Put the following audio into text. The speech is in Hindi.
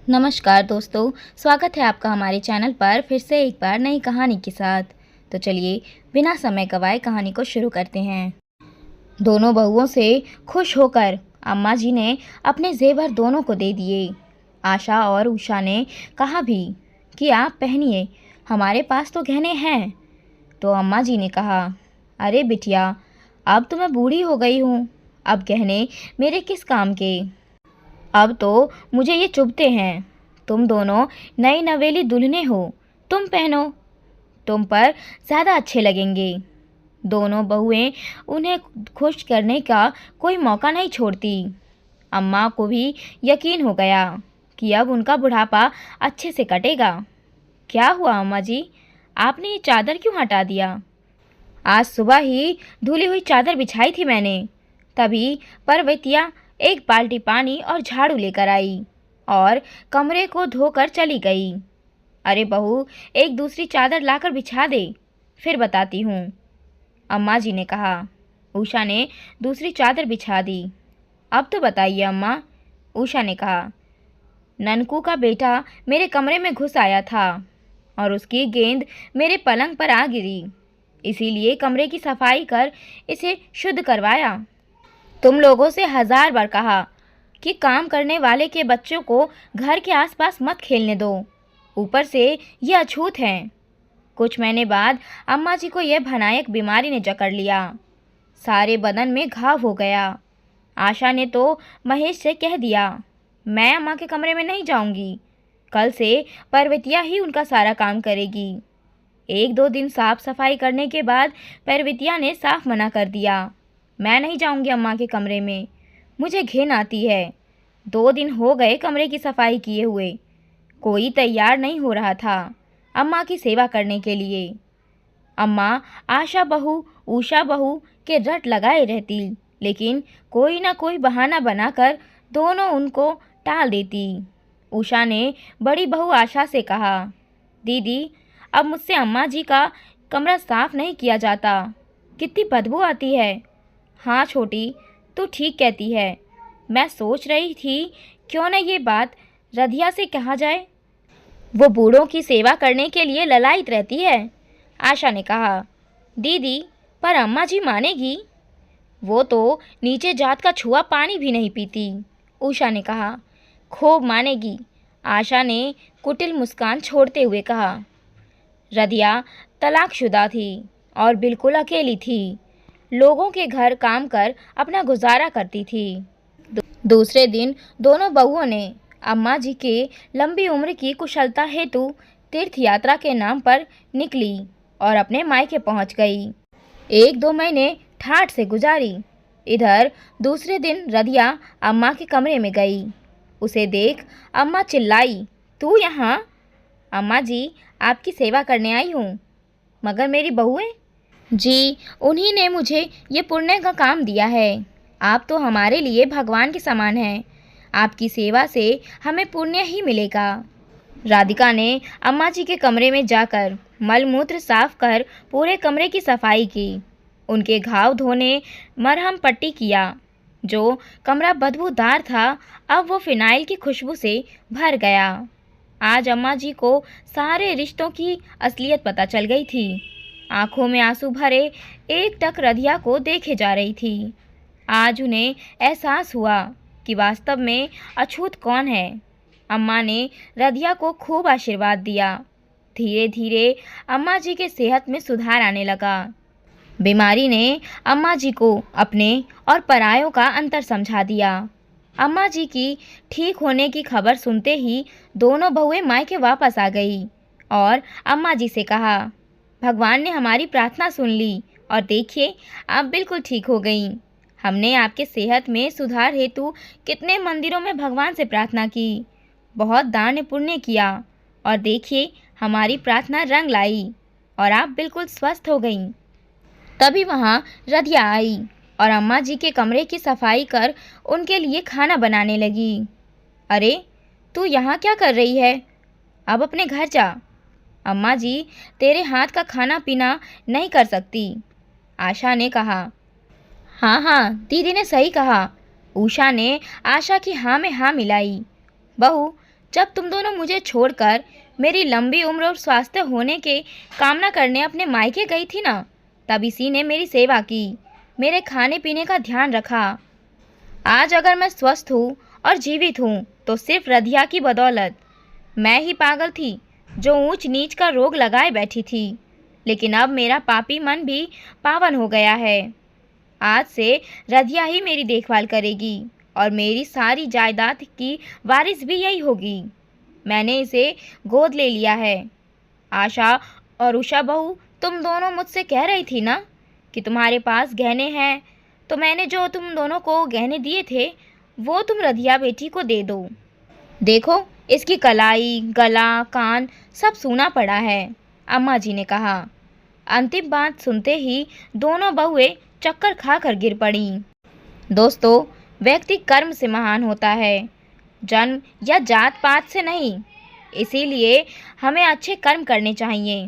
नमस्कार दोस्तों, स्वागत है आपका हमारे चैनल पर फिर से एक बार नई कहानी के साथ। तो चलिए बिना समय गवाए कहानी को शुरू करते हैं। दोनों बहुओं से खुश होकर अम्मा जी ने अपने जेवर दोनों को दे दिए। आशा और उषा ने कहा भी कि आप पहनिए, हमारे पास तो गहने हैं। तो अम्मा जी ने कहा, अरे बिटिया, अब तो मैं बूढ़ी हो गई हूँ, अब गहने मेरे किस काम के। अब तो मुझे ये चुभते हैं। तुम दोनों नई नवेली दुल्हनें हो, तुम पहनो, तुम पर ज़्यादा अच्छे लगेंगे। दोनों बहुएं उन्हें खुश करने का कोई मौका नहीं छोड़ती। अम्मा को भी यकीन हो गया कि अब उनका बुढ़ापा अच्छे से कटेगा। क्या हुआ अम्मा जी, आपने ये चादर क्यों हटा दिया? आज सुबह ही धुली हुई चादर बिछाई थी मैंने, तभी पर्वतिया एक बाल्टी पानी और झाड़ू लेकर आई और कमरे को धोकर चली गई। अरे बहू, एक दूसरी चादर लाकर बिछा दे, फिर बताती हूँ, अम्मा जी ने कहा। उषा ने दूसरी चादर बिछा दी। अब तो बताइए अम्मा, उषा ने कहा। ननकू का बेटा मेरे कमरे में घुस आया था और उसकी गेंद मेरे पलंग पर आ गिरी, इसीलिए कमरे की सफाई कर इसे शुद्ध करवाया। तुम लोगों से 1000 बार कहा कि काम करने वाले के बच्चों को घर के आसपास मत खेलने दो, ऊपर से ये अछूत हैं। कुछ महीने बाद अम्मा जी को यह भयानक बीमारी ने जकड़ लिया, सारे बदन में घाव हो गया। आशा ने तो महेश से कह दिया, मैं अम्मा के कमरे में नहीं जाऊंगी, कल से पर्वतिया ही उनका सारा काम करेगी। 1-2 दिन साफ सफाई करने के बाद पर्वतिया ने साफ मना कर दिया, मैं नहीं जाऊंगी अम्मा के कमरे में, मुझे घिन आती है। 2 दिन हो गए कमरे की सफाई किए हुए, कोई तैयार नहीं हो रहा था अम्मा की सेवा करने के लिए। अम्मा आशा बहू उषा बहू के रट लगाए रहती, लेकिन कोई ना कोई बहाना बनाकर दोनों उनको टाल देती। उषा ने बड़ी बहू आशा से कहा, दीदी, अब मुझसे अम्मा जी का कमरा साफ नहीं किया जाता, कितनी बदबू आती है। हाँ छोटी, तू ठीक कहती है, मैं सोच रही थी क्यों न ये बात रधिया से कहा जाए, वो बूढ़ों की सेवा करने के लिए ललायत रहती है। आशा ने कहा, दीदी, पर अम्मा जी मानेगी? वो तो नीचे जात का छुआ पानी भी नहीं पीती। उषा ने कहा, खूब मानेगी। आशा ने कुटिल मुस्कान छोड़ते हुए कहा। रधिया तलाकशुदा थी और बिल्कुल अकेली थी, लोगों के घर काम कर अपना गुजारा करती थी। दूसरे दिन दोनों बहुओं ने अम्मा जी के लंबी उम्र की कुशलता हेतु तीर्थ यात्रा के नाम पर निकली और अपने मायके पहुंच गई। 1-2 महीने ठाठ से गुजारी। इधर दूसरे दिन रधिया अम्मा के कमरे में गई। उसे देख अम्मा चिल्लाई, तू यहाँ? अम्मा जी, आपकी सेवा करने आई हूँ। मगर मेरी बहुएं? जी, उन्हीं ने मुझे ये पुण्य का काम दिया है। आप तो हमारे लिए भगवान के समान हैं, आपकी सेवा से हमें पुण्य ही मिलेगा। राधिका ने अम्मा जी के कमरे में जाकर मलमूत्र साफ कर पूरे कमरे की सफाई की, उनके घाव धोने, मरहम पट्टी किया। जो कमरा बदबूदार था, अब वो फिनाइल की खुशबू से भर गया। आज अम्मा जी को सारे रिश्तों की असलियत पता चल गई थी। आंखों में आंसू भरे एकटक रधिया को देखे जा रही थी। आज उन्हें एहसास हुआ कि वास्तव में अछूत कौन है। अम्मा ने रधिया को खूब आशीर्वाद दिया। धीरे धीरे अम्मा जी के सेहत में सुधार आने लगा। बीमारी ने अम्मा जी को अपने और परायों का अंतर समझा दिया। अम्मा जी की ठीक होने की खबर सुनते ही दोनों बहुएं मायके वापस आ गई और अम्मा जी से कहा, भगवान ने हमारी प्रार्थना सुन ली और देखिए, आप बिल्कुल ठीक हो गई। हमने आपके सेहत में सुधार हेतु कितने मंदिरों में भगवान से प्रार्थना की, बहुत दान पुण्य किया और देखिए, हमारी प्रार्थना रंग लाई और आप बिल्कुल स्वस्थ हो गईं। तभी वहाँ रधिया आई और अम्मा जी के कमरे की सफाई कर उनके लिए खाना बनाने लगी। अरे, तू यहाँ क्या कर रही है? अब अपने घर जा। अम्मा जी तेरे हाथ का खाना पीना नहीं कर सकती, आशा ने कहा। हाँ हाँ, दीदी ने सही कहा। उषा ने आशा की हाँ में हाँ मिलाई। बहू, जब तुम दोनों मुझे छोड़कर मेरी लंबी उम्र और स्वास्थ्य होने के कामना करने अपने मायके गई थी ना, तब इसी ने मेरी सेवा की, मेरे खाने पीने का ध्यान रखा। आज अगर मैं स्वस्थ हूँ और जीवित हूँ तो सिर्फ रधिया की बदौलत। मैं ही पागल थी जो ऊंच नीच का रोग लगाए बैठी थी, लेकिन अब मेरा पापी मन भी पावन हो गया है। आज से रधिया ही मेरी देखभाल करेगी और मेरी सारी जायदाद की वारिस भी यही होगी। मैंने इसे गोद ले लिया है। आशा और उषा बहू, तुम दोनों मुझसे कह रही थी ना कि तुम्हारे पास गहने हैं, तो मैंने जो तुम दोनों को गहने दिए थे वो तुम रधिया बेटी को दे दो। देखो, इसकी कलाई, गला, कान सब सूना पड़ा है, अम्मा जी ने कहा। अंतिम बात सुनते ही दोनों बहुएं चक्कर खाकर गिर पड़ी। दोस्तों, व्यक्ति कर्म से महान होता है, जन्म या जात पात से नहीं। इसीलिए हमें अच्छे कर्म करने चाहिए।